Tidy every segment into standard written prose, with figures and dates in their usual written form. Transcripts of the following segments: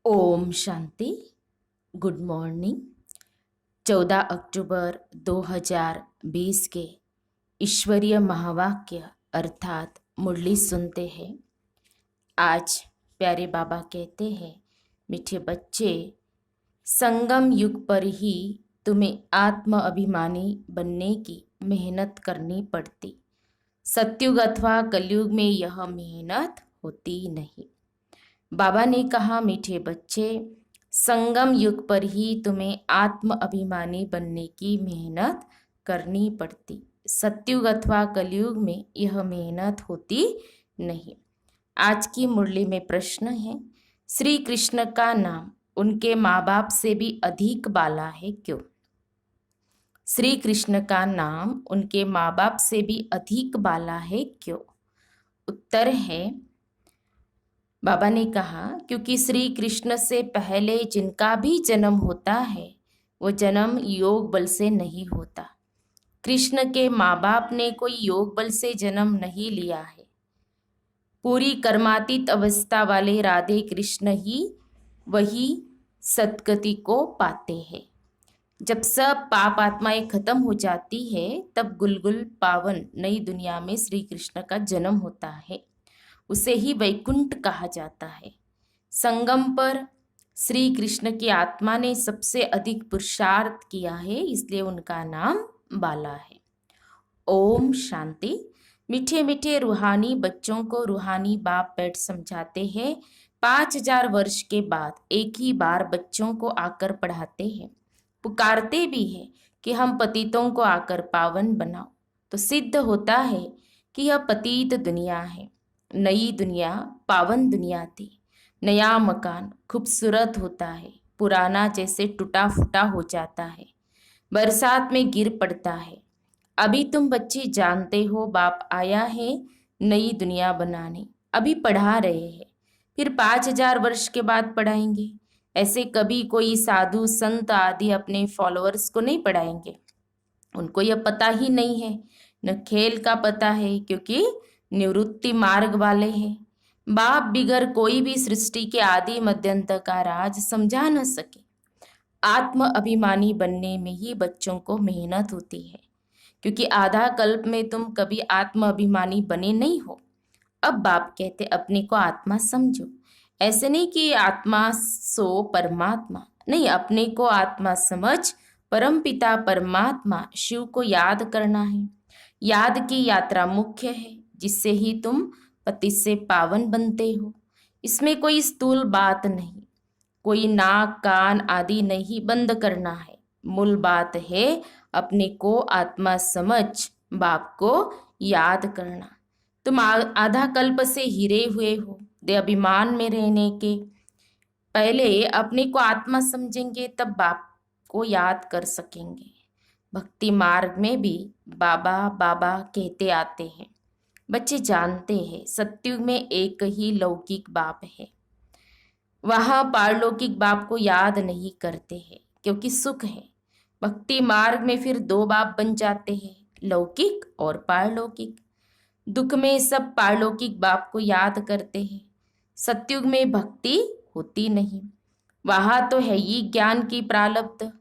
Om Shanti. Good morning. 14 अक्टूबर 2020 के ईश्वरीय महावाक्य अर्थात मुरली सुनते हैं। आज प्यारे बाबा कहते हैं, मीठे बच्चे, संगम युग पर ही तुम्हें आत्म अभिमानी बनने की मेहनत करनी पड़ती। सत्युग अथवा कलयुग में यह मेहनत होती नहीं। बाबा ने कहा, मीठे बच्चे, संगम युग पर ही तुम्हें आत्म अभिमानी बनने की मेहनत करनी पड़ती। सत्युग अथवा कलयुग में यह मेहनत होती नहीं। आज की मुरली में प्रश्न है, श्री कृष्ण का नाम उनके माँ बाप से भी अधिक बाला है क्यों? श्री कृष्ण का नाम उनके माँ बाप से भी अधिक बाला है क्यों? उत्तर है, बाबा ने कहा, क्योंकि श्री कृष्ण से पहले जिनका भी जन्म होता है वो जन्म योग बल से नहीं होता। कृष्ण के माँ बाप ने कोई योग बल से जन्म नहीं लिया है। पूरी कर्मातीत अवस्था वाले राधे कृष्ण ही वही सद्गति को पाते हैं। जब सब पाप आत्माएं खत्म हो जाती है तब गुलगुल पावन नई दुनिया में श्री कृष्ण का जन्म होता है। उसे ही वैकुंठ कहा जाता है। संगम पर श्री कृष्ण की आत्मा ने सबसे अधिक पुरुषार्थ किया है, इसलिए उनका नाम बाला है। ओम शांति। मीठे मीठे रूहानी बच्चों को रूहानी बाप बैठ समझाते हैं। 5000 वर्ष के बाद एक ही बार बच्चों को आकर पढ़ाते हैं। पुकारते भी है कि हम पतितों को आकर पावन बनाओ। तो सिद्ध होता है कि यह पतित दुनिया है। नई दुनिया पावन दुनिया थी। नया मकान खूबसूरत होता है, पुराना जैसे टूटा फूटा हो जाता है, बरसात में गिर पड़ता है। अभी तुम बच्चे जानते हो बाप आया है नई दुनिया बनाने। अभी पढ़ा रहे हैं, फिर 5000 वर्ष के बाद पढ़ाएंगे। ऐसे कभी कोई साधु संत आदि अपने फॉलोअर्स को नहीं पढ़ाएंगे। उनको यह पता ही नहीं है, न खेल का पता है, क्योंकि निवृत्ति मार्ग वाले हैं। बाप बिगर कोई भी सृष्टि के आदि मध्यंत का राज समझा न सके। आत्म अभिमानी बनने में ही बच्चों को मेहनत होती है, क्योंकि आधा कल्प में तुम कभी आत्म अभिमानी बने नहीं हो। अब बाप कहते अपने को आत्मा समझो। ऐसे नहीं कि आत्मा सो परमात्मा, नहीं, अपने को आत्मा समझ परमपिता परमात्मा शिव को याद करना है। याद की यात्रा मुख्य है, जिससे ही तुम पति से पावन बनते हो। इसमें कोई स्थूल बात नहीं, कोई नाक कान आदि नहीं बंद करना है। मूल बात है अपने को आत्मा समझ बाप को याद करना। तुम आधा कल्प से हिरे हुए हो। दे अभिमान में रहने के पहले अपने को आत्मा समझेंगे, तब बाप को याद कर सकेंगे। भक्ति मार्ग में भी बाबा बाबा कहते आते हैं। बच्चे जानते हैं सत्युग में एक ही लौकिक बाप है। वहाँ पारलौकिक बाप को याद नहीं करते हैं, क्योंकि सुख है। भक्ति मार्ग में फिर 2 बाप बन जाते हैं, लौकिक और पारलौकिक। दुख में सब पारलौकिक बाप को याद करते हैं। सत्युग में भक्ति होती नहीं, वहाँ तो है ही ज्ञान की प्रारब्ध।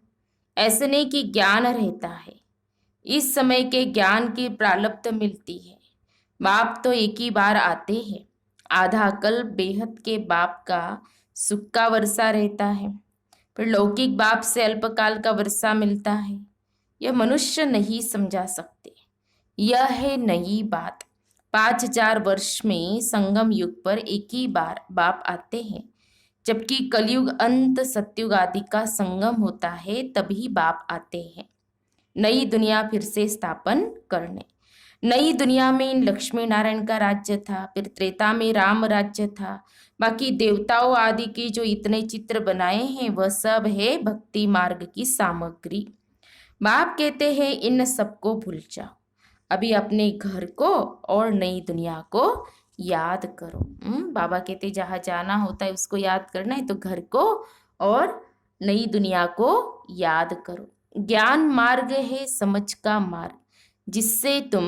ऐसे नहीं कि ज्ञान रहता है, इस समय के ज्ञान की प्रारब्ध मिलती है। बाप तो एक ही बार आते हैं। आधा कल्प बेहद के बाप का सुख का वर्षा रहता है, फिर लौकिक बाप से अल्पकाल का वर्षा मिलता है। यह मनुष्य नहीं समझा सकते। यह है नई बात। 5000 वर्ष में संगम युग पर एक ही बार बाप आते हैं, जबकि कलयुग अंत सत्युग आदि का संगम होता है, तभी बाप आते हैं नई दुनिया फिर से स्थापन करने। नई दुनिया में लक्ष्मी नारायण का राज्य था, फिर त्रेता में राम राज्य था। बाकी देवताओं आदि के जो इतने चित्र बनाए हैं वह सब है भक्ति मार्ग की सामग्री। बाप कहते हैं इन सबको भूल जाओ, अभी अपने घर को और नई दुनिया को याद करो। बाबा कहते जहाँ जाना होता है उसको याद करना है, तो घर को और नई दुनिया को याद करो। ज्ञान मार्ग है समझ का मार्ग, जिससे तुम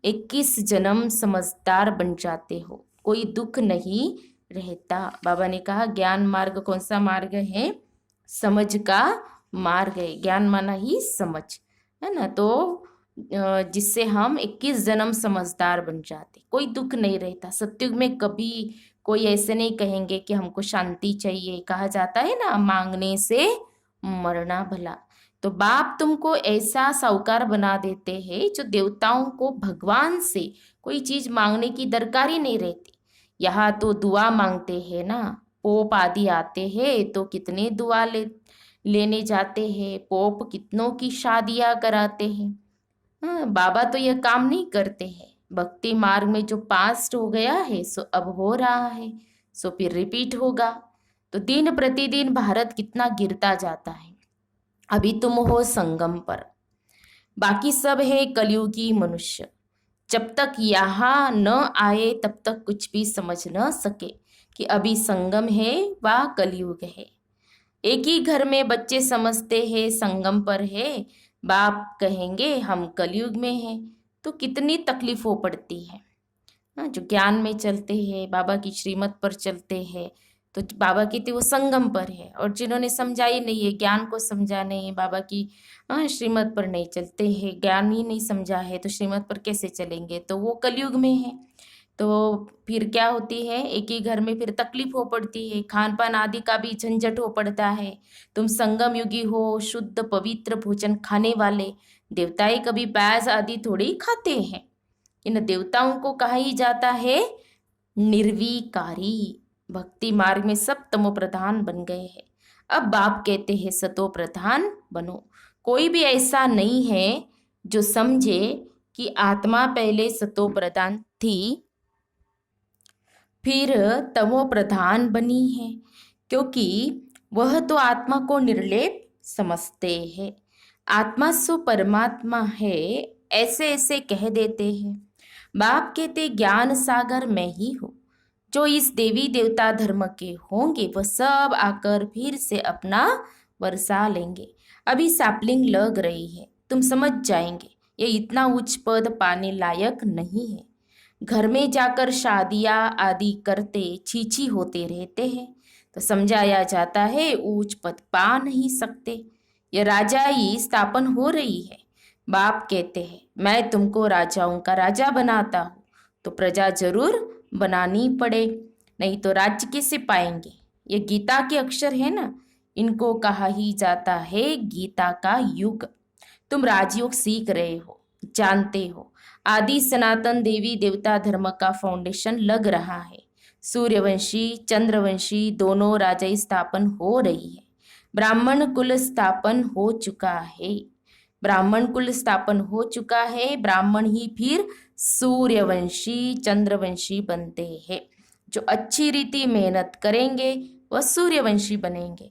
21 जन्म समझदार बन जाते हो। कोई दुख नहीं रहता। बाबा ने कहा ज्ञान मार्ग कौन सा मार्ग है? समझ का मार्ग है। ज्ञान माना ही समझ, है ना। तो जिससे हम 21 जन्म समझदार बन जाते, कोई दुख नहीं रहता। सत्युग में कभी कोई ऐसे नहीं कहेंगे कि हमको शांति चाहिए। कहा जाता है ना, मांगने से मरना भला। तो बाप तुमको ऐसा साहूकार बना देते हैं जो देवताओं को भगवान से कोई चीज मांगने की दरकार ही नहीं रहती। यहाँ तो दुआ मांगते हैं ना, पोप आदि आते हैं तो कितने दुआ लेने जाते हैं। पोप कितनों की शादियां कराते हैं। हाँ, बाबा तो यह काम नहीं करते हैं। भक्ति मार्ग में जो पास्ट हो गया है सो अब हो रहा है, सो फिर रिपीट होगा। तो दिन प्रतिदिन भारत कितना गिरता जाता है। अभी तुम हो संगम पर, बाकी सब है कलयुगी मनुष्य। जब तक यहाँ न आए तब तक कुछ भी समझ न सके कि अभी संगम है व कलयुग है। एक ही घर में बच्चे समझते हैं संगम पर है, बाप कहेंगे हम कलयुग में हैं। तो कितनी तकलीफों पड़ती है। हाँ, जो ज्ञान में चलते हैं, बाबा की श्रीमत पर चलते हैं, तो बाबा कहते वो संगम पर है। और जिन्होंने समझा ही नहीं है, ज्ञान को समझा नहीं है, बाबा की श्रीमत पर नहीं चलते हैं, ज्ञान ही नहीं समझा है, तो श्रीमत पर कैसे चलेंगे? तो वो कलयुग में है। तो फिर क्या होती है, एक ही घर में फिर तकलीफ हो पड़ती है, खान पान आदि का भी झंझट हो पड़ता है। तुम संगम युगी हो, शुद्ध पवित्र भोजन खाने वाले। देवताएं कभी प्याज आदि थोड़ी खाते हैं। इन देवताओं को कहा ही जाता है निर्विकारी। भक्ति मार्ग में सब तमो प्रधान बन गए हैं। अब बाप कहते हैं सतो प्रधान बनो। कोई भी ऐसा नहीं है जो समझे कि आत्मा पहले सतो प्रधान थी फिर तमो प्रधान बनी है, क्योंकि वह तो आत्मा को निर्लेप समझते हैं। आत्मा सो परमात्मा है, ऐसे ऐसे कह देते हैं। बाप कहते ज्ञान सागर मैं ही हूँ। जो इस देवी देवता धर्म के होंगे वह सब आकर फिर से अपना वर्षा लेंगे। अभी सैपलिंग लग रही है, तुम समझ जाएंगे ये इतना उच्च पद पाने लायक नहीं है। घर में जाकर शादियां आदि करते छीछी होते रहते हैं, तो समझाया जाता है ऊंच पद पा नहीं सकते। यह राजाई स्थापन हो रही है। बाप कहते हैं मैं तुमको राजाओं का राजा बनाता हूँ, तो प्रजा जरूर बनानी पड़े, नहीं तो राज्य कैसे पाएंगे। ये गीता के अक्षर है ना, इनको कहा ही जाता है गीता का युग। तुम राजयोग सीख रहे हो, जानते हो। आदि सनातन देवी देवता धर्म का फाउंडेशन लग रहा है। सूर्यवंशी चंद्रवंशी दोनों राजाई स्थापन हो रही है। ब्राह्मण कुल स्थापन हो चुका है। ब्राह्मण कुल स्थापन हो चुका है। ब्राह्मण ही फिर सूर्यवंशी चंद्रवंशी बनते हैं। जो अच्छी रीति मेहनत करेंगे वह सूर्यवंशी बनेंगे।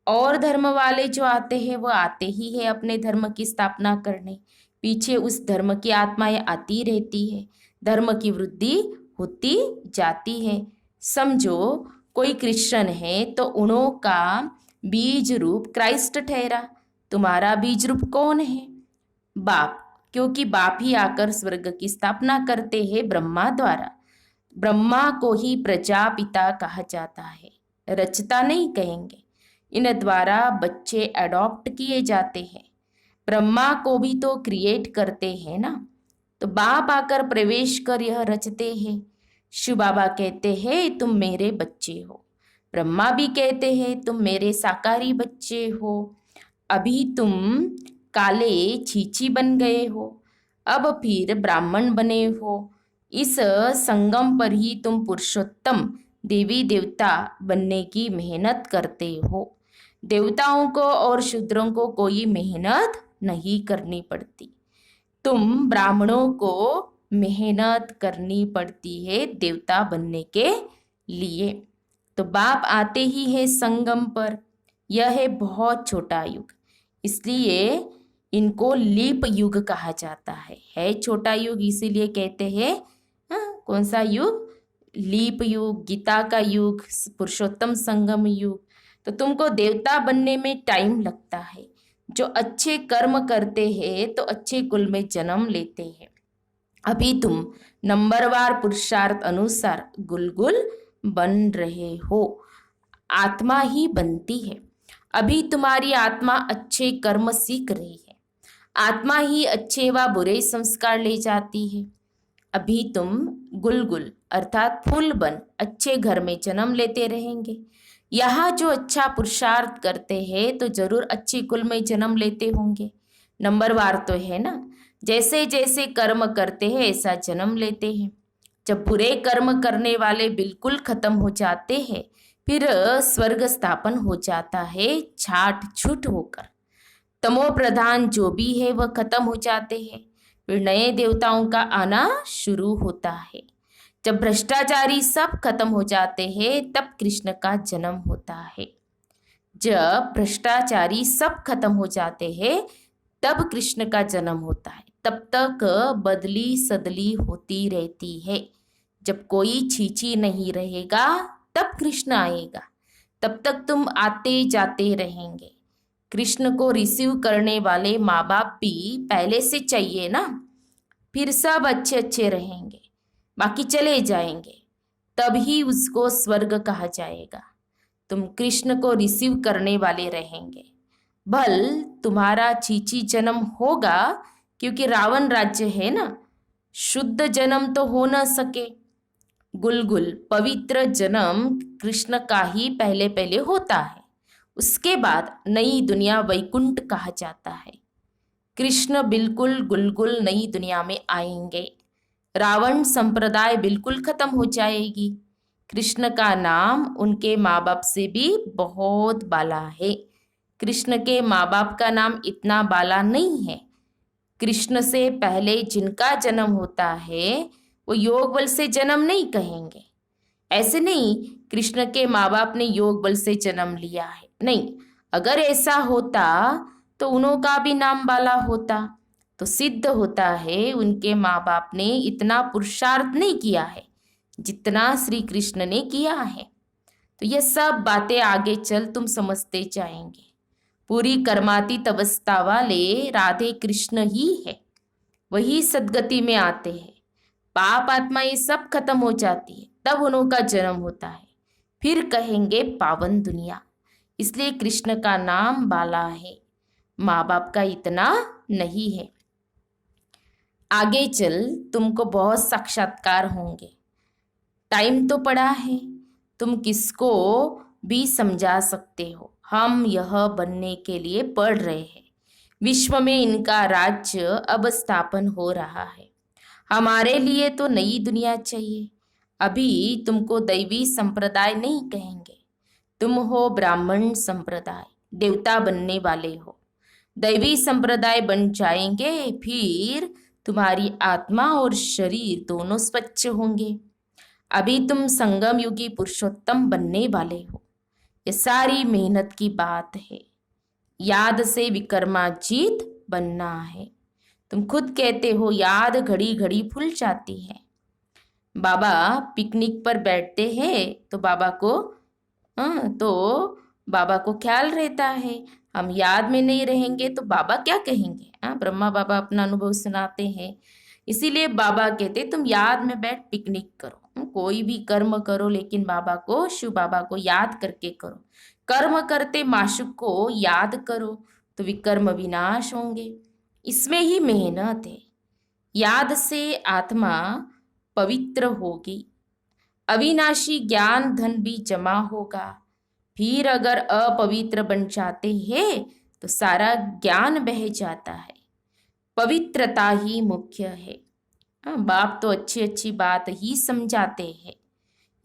और धर्म वाले जो आते हैं वो आते ही है अपने धर्म की स्थापना करने। पीछे उस धर्म की आत्माएं आती रहती है, धर्म की वृद्धि होती जाती है। समझो कोई क्रिश्चियन है तो उन्हों का बीज रूप क्राइस्ट ठहरा। तुम्हारा बीज रूप कौन है? बाप, क्योंकि बाप ही आकर स्वर्ग की स्थापना करते हैं ब्रह्मा द्वारा। ब्रह्मा को ही प्रजापिता कहा जाता है, रचता नहीं कहेंगे। इन द्वारा बच्चे अडॉप्ट किए जाते हैं। ब्रह्मा को भी तो क्रिएट करते हैं ना, तो बाप आकर प्रवेश कर यह रचते हैं। शिव बाबा कहते हैं तुम मेरे बच्चे हो। ब्रह्मा भी कहते हैं तुम मेरे साकारी बच्चे हो। अभी तुम काले छीची बन गए हो, अब फिर ब्राह्मण बने हो। इस संगम पर ही तुम पुरुषोत्तम देवी देवता बनने की मेहनत करते हो। देवताओं को और शूद्रों को कोई मेहनत नहीं करनी पड़ती। तुम ब्राह्मणों को मेहनत करनी पड़ती है देवता बनने के लिए। तो बाप आते ही है संगम पर। यह है बहुत छोटा युग, इसलिए इनको लीप युग कहा जाता है छोटा युग, इसीलिए कहते हैं कौन सा युग? लीप युग, गीता का युग, पुरुषोत्तम संगम युग। तो तुमको देवता बनने में टाइम लगता है। जो अच्छे कर्म करते हैं तो अच्छे कुल में जन्म लेते हैं। अभी तुम नंबरवार पुरुषार्थ अनुसार गुलगुल बन रहे हो। आत्मा ही बनती है। अभी तुम्हारी आत्मा अच्छे कर्म सीख रही है। आत्मा ही अच्छे व बुरे संस्कार ले जाती है। अभी तुम गुलगुल अर्थात फूल बन अच्छे घर में जन्म लेते रहेंगे। यहाँ जो अच्छा पुरुषार्थ करते हैं तो जरूर अच्छे कुल में जन्म लेते होंगे। नंबरवार तो है ना, जैसे जैसे कर्म करते हैं ऐसा जन्म लेते हैं। जब बुरे कर्म करने वाले बिल्कुल खत्म हो जाते हैं फिर स्वर्ग स्थापन हो जाता है छाट छूट होकर। तमो प्रधान जो भी है वह खत्म हो जाते हैं, फिर नए देवताओं का आना शुरू होता है। जब भ्रष्टाचारी सब खत्म हो जाते हैं तब कृष्ण का जन्म होता है। जब भ्रष्टाचारी सब खत्म हो जाते हैं तब कृष्ण का जन्म होता है। तब तक बदली सदली होती रहती है। जब कोई छींची नहीं रहेगा तब कृष्ण आएगा। तब तक तुम आते जाते रहेंगे। कृष्ण को रिसीव करने वाले माँ बाप भी पहले से चाहिए ना। फिर सब अच्छे अच्छे रहेंगे, बाकी चले जाएंगे, तभी उसको स्वर्ग कहा जाएगा। तुम कृष्ण को रिसीव करने वाले रहेंगे। भल तुम्हारा चीची जन्म होगा क्योंकि रावण राज्य है ना, शुद्ध जन्म तो हो न सके। गुलगुल पवित्र जन्म कृष्ण का ही पहले पहले होता है। उसके बाद नई दुनिया वैकुंठ कहा जाता है। कृष्ण बिल्कुल गुलगुल नई दुनिया में आएंगे। रावण संप्रदाय बिल्कुल खत्म हो जाएगी। कृष्ण का नाम उनके माँ बाप से भी बहुत बाला है। कृष्ण के माँ बाप का नाम इतना बाला नहीं है। कृष्ण से पहले जिनका जन्म होता है वो योग बल से जन्म नहीं कहेंगे। ऐसे नहीं कृष्ण के माँ बाप ने योग बल से जन्म लिया है, नहीं। अगर ऐसा होता तो उनका भी नाम बाला होता। तो सिद्ध होता है उनके माँ बाप ने इतना पुरुषार्थ नहीं किया है जितना श्री कृष्ण ने किया है। तो ये सब बातें आगे चल तुम समझते जाएंगे। पूरी कर्मातीत अवस्था वाले राधे कृष्ण ही है, वही सदगति में आते हैं। पाप आत्मा ये सब खत्म हो जाती है तब उनका जन्म होता है, फिर कहेंगे पावन दुनिया। इसलिए कृष्ण का नाम बाला है, माँ बाप का इतना नहीं है। आगे चल तुमको बहुत साक्षात्कार होंगे। टाइम तो पड़ा है, तुम किसको भी समझा सकते हो। हम यह बनने के लिए पढ़ रहे हैं। विश्व में इनका राज्य अब स्थापन हो रहा है। हमारे लिए तो नई दुनिया चाहिए। अभी तुमको दैवी संप्रदाय नहीं कहेंगे, तुम हो ब्राह्मण संप्रदाय, देवता बनने वाले हो। दैवी संप्रदाय बन जाएंगे फिर तुम्हारी आत्मा और शरीर दोनों स्वच्छ होंगे। अभी तुम संगम युगी पुरुषोत्तम बनने वाले हो। ये सारी मेहनत की बात है। याद से विक्रमाजीत बनना है। तुम खुद कहते हो याद घड़ी घड़ी भूल जाती है। बाबा पिकनिक पर बैठते हैं तो बाबा को ख्याल रहता है। हम याद में नहीं रहेंगे तो बाबा क्या कहेंगे। ब्रह्मा बाबा अपना अनुभव सुनाते हैं। इसीलिए बाबा कहते तुम याद में बैठ पिकनिक करो। कोई भी कर्म करो लेकिन बाबा को, शिव बाबा को याद करके करो। कर्म करते माशुक को याद करो तो विकर्म विनाश होंगे। इसमें ही मेहनत है। याद से आत्मा पवित्र होगी, अविनाशी ज्ञान धन भी जमा होगा। फिर अगर अपवित्र बन जाते हैं तो सारा ज्ञान बह जाता है। पवित्रता ही मुख्य है। बाप तो अच्छी अच्छी बात ही समझाते हैं।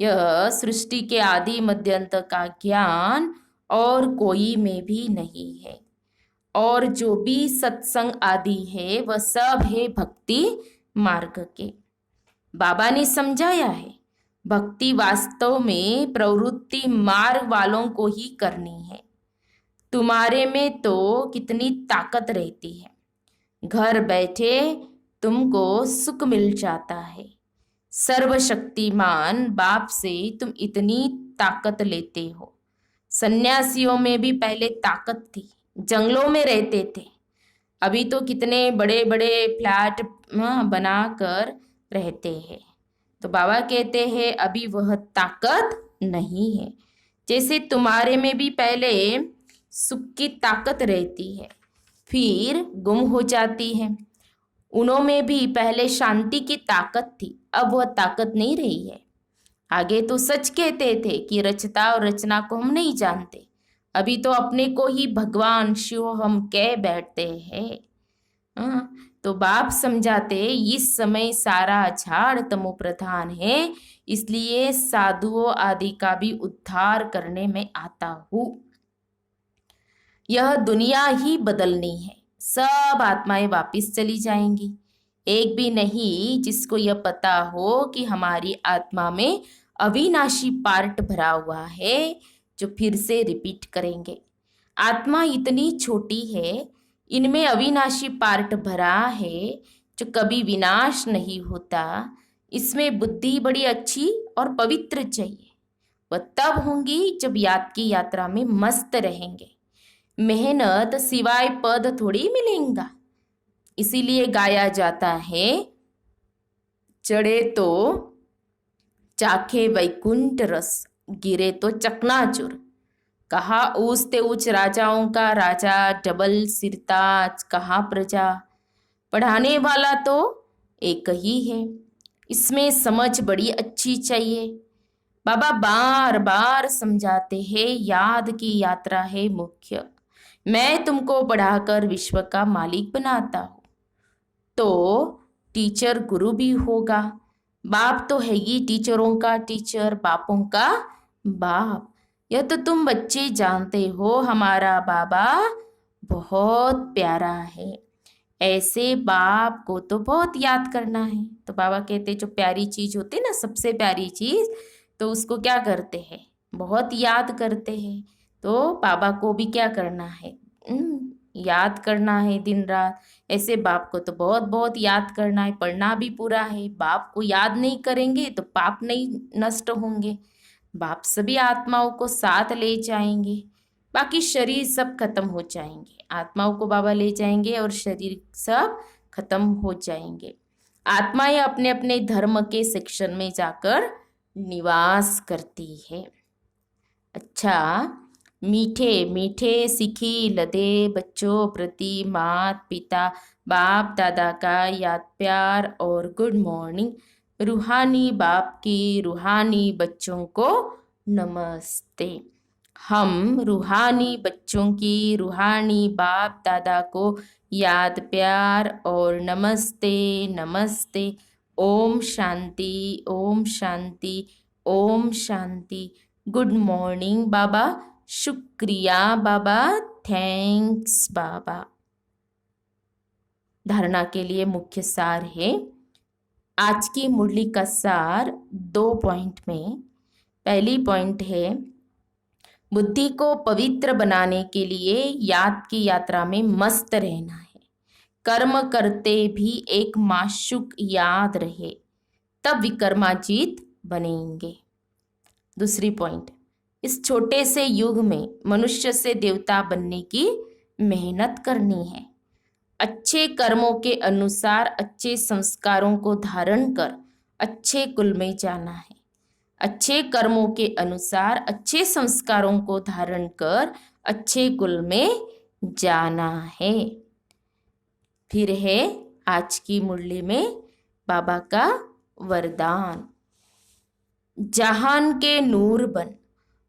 यह सृष्टि के आदि मध्य अंत का ज्ञान और कोई में भी नहीं है। और जो भी सत्संग आदि है वह सब है भक्ति मार्ग के। बाबा ने समझाया है भक्ति वास्तव में प्रवृत्ति मार्ग वालों को ही करनी है। तुम्हारे में तो कितनी ताकत रहती है। घर बैठे तुमको सुख मिल जाता है। सर्वशक्तिमान बाप से तुम इतनी ताकत लेते हो। सन्यासियों में भी पहले ताकत थी, जंगलों में रहते थे। अभी तो कितने बड़े बड़े फ्लैट बनाकर रहते हैं। तो बाबा कहते हैं अभी वह ताकत नहीं है। जैसे तुम्हारे में भी पहले सुख की ताकत रहती है, फिर गुम हो जाती है। उनमें भी पहले शांति की ताकत थी, अब वह ताकत नहीं रही है। आगे तो सच कहते थे कि रचता और रचना को हम नहीं जानते, अभी तो अपने को ही भगवान शिव हम कह बैठते हैं। हाँ, तो बाप समझाते इस समय सारा झाड़ तमो प्रधान है, इसलिए साधुओं आदि का भी उद्धार करने में आता हूँ। यह दुनिया ही बदलनी है, सब आत्माएं वापिस चली जाएंगी, एक भी नहीं जिसको यह पता हो कि हमारी आत्मा में अविनाशी पार्ट भरा हुआ है जो फिर से रिपीट करेंगे। आत्मा इतनी छोटी है, इनमें अविनाशी पार्ट भरा है जो कभी विनाश नहीं होता। इसमें बुद्धि बड़ी अच्छी और पवित्र चाहिए, वह तब होंगी जब याद की यात्रा में मस्त रहेंगे। मेहनत सिवाय पद थोड़ी मिलेगा, इसीलिए गाया जाता है चढ़े तो चाखे वैकुंठ रस, गिरे तो चकनाचूर। कहा ऊंचते ऊंच राजाओं का राजा, डबल सिरताज कहाँ प्रजा। पढ़ाने वाला तो एक ही है, इसमें समझ बड़ी अच्छी चाहिए। बाबा बार बार समझाते हैं याद की यात्रा है मुख्य। मैं तुमको पढ़ाकर विश्व का मालिक बनाता हूँ, तो टीचर गुरु भी होगा। बाप तो है ही टीचरों का टीचर, बापों का बाप। यह तो तुम बच्चे जानते हो, हमारा बाबा बहुत प्यारा है। ऐसे बाप को तो बहुत याद करना है। तो बाबा कहते जो प्यारी चीज होती है ना, सबसे प्यारी चीज, तो उसको क्या करते हैं, बहुत याद करते हैं। तो बाबा को भी क्या करना है, याद करना है दिन रात। ऐसे बाप को तो बहुत बहुत याद करना है, पढ़ना भी पूरा है। बाप को याद नहीं करेंगे तो पाप नहीं नष्ट होंगे, बाप सभी आत्माओं को साथ ले जाएंगे। बाकी शरीर सब खत्म हो जाएंगे, आत्माओं को बाबा ले जाएंगे और शरीर सब खत्म हो जाएंगे। आत्माएं अपने अपने धर्म के सेक्शन में जाकर निवास करती है। अच्छा, मीठे मीठे सीखी लदे बच्चों प्रति मात पिता बाप दादा का याद प्यार और गुड मॉर्निंग। रूहानी बाप की रूहानी बच्चों को नमस्ते। हम रूहानी बच्चों की रूहानी बाप दादा को याद प्यार और नमस्ते नमस्ते। ओम शांति ओम शांति ओम शांति। गुड मॉर्निंग बाबा, शुक्रिया बाबा, थैंक्स बाबा। धारणा के लिए मुख्य सार है, आज की मुरली का सार 2 पॉइंट में। पहली पॉइंट है, बुद्धि को पवित्र बनाने के लिए याद की यात्रा में मस्त रहना है। कर्म करते भी एक माशूक याद रहे, तब विकर्माजीत बनेंगे। दूसरी पॉइंट, इस छोटे से युग में मनुष्य से देवता बनने की मेहनत करनी है। अच्छे कर्मों के अनुसार अच्छे संस्कारों को धारण कर अच्छे कुल में जाना है। अच्छे कर्मों के अनुसार अच्छे संस्कारों को धारण कर अच्छे कुल में जाना है। फिर है आज की मुरली में बाबा का वरदान, जहान के नूर बन,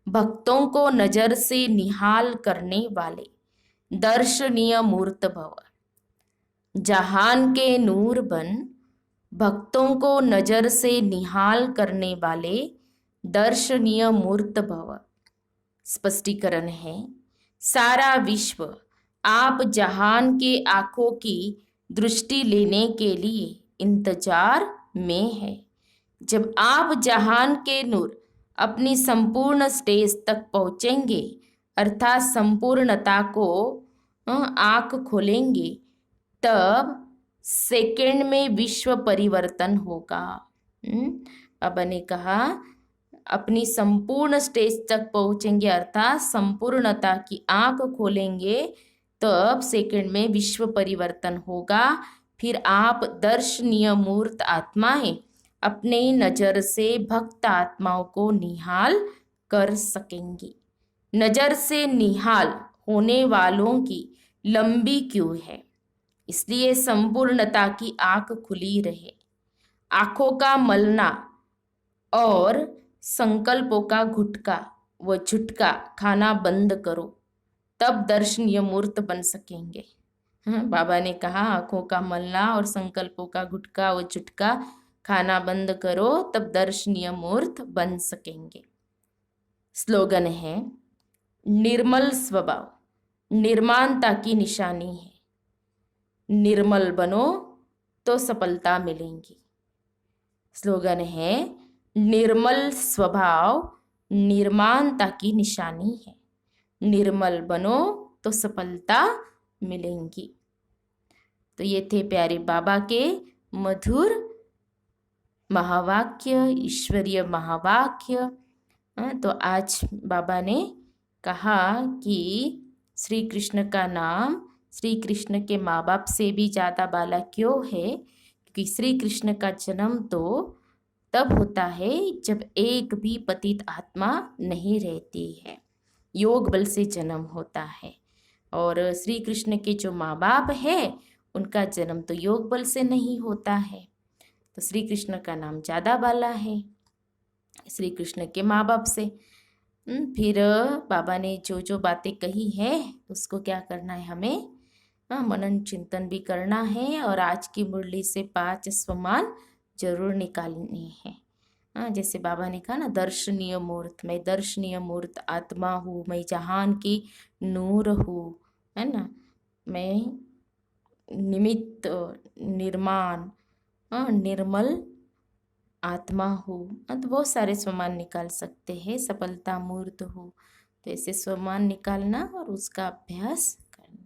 भक्तों को नजर से निहाल करने वाले, दर्शनीय मूर्त भव। जहान के नूर बन, भक्तों को नजर से निहाल करने वाले, दर्शनीय मूर्त भव। स्पष्टीकरण है, सारा विश्व आप जहान के आंखों की दृष्टि लेने के लिए इंतजार में है। जब आप जहान के नूर अपनी संपूर्ण स्टेज तक पहुंचेंगे, अर्थात संपूर्णता को आंख खोलेंगे, तब सेकंड में विश्व परिवर्तन होगा। बाबा ने कहा अपनी संपूर्ण स्टेज तक पहुंचेंगे, अर्थात संपूर्णता की आंख खोलेंगे, तब सेकंड में विश्व परिवर्तन होगा। फिर आप दर्शनीय मूर्त आत्माएं अपने नजर से भक्त आत्माओं को निहाल कर सकेंगी। नजर से निहाल होने वालों की लंबी क्यों है, इसलिए संपूर्णता की आंख खुली रहे। आंखों का मलना और संकल्पों का गुटका व झुटका खाना बंद करो, तब दर्शनीय मूर्त बन सकेंगे। बाबा ने कहा आंखों का मलना और संकल्पों का गुटका व झुटका खाना बंद करो, तब दर्शनीय मूर्त बन सकेंगे। स्लोगन है, निर्मल स्वभाव निर्माणता की निशानी है। निर्मल बनो तो सफलता मिलेंगी। स्लोगन है, निर्मल स्वभाव निर्माणता की निशानी है। निर्मल बनो तो सफलता मिलेंगी। तो ये थे प्यारे बाबा के मधुर महावाक्य, ईश्वरीय महावाक्य। तो आज बाबा ने कहा कि श्री कृष्ण का नाम श्री कृष्ण के माँ बाप से भी ज़्यादा बाला क्यों है, क्योंकि श्री कृष्ण का जन्म तो तब होता है जब एक भी पतित आत्मा नहीं रहती है, योग बल से जन्म होता है। और श्री कृष्ण के जो माँ बाप है उनका जन्म तो योग बल से नहीं होता है, तो श्री कृष्ण का नाम ज़्यादा बाला है श्री कृष्ण के माँ बाप से। फिर बाबा ने जो जो बातें कही है उसको क्या करना है, हमें मनन चिंतन भी करना है और आज की मुरली से 5 स्वमान जरूर निकालने हैं। जैसे बाबा ने कहा ना, दर्शनीय मूर्त, मैं दर्शनीय मूर्त आत्मा हूँ, मैं जहान की नूर हूँ, है ना, मैं निमित्त निर्माण निर्मल आत्मा हो। तो बहुत सारे स्वमान निकाल सकते हैं। सफलता मूर्त हो, तो ऐसे स्वमान निकालना और उसका अभ्यास करना।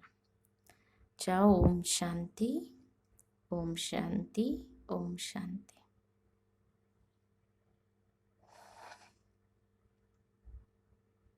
जाओ। ओम शांति, ओम शांति, ओम शांति।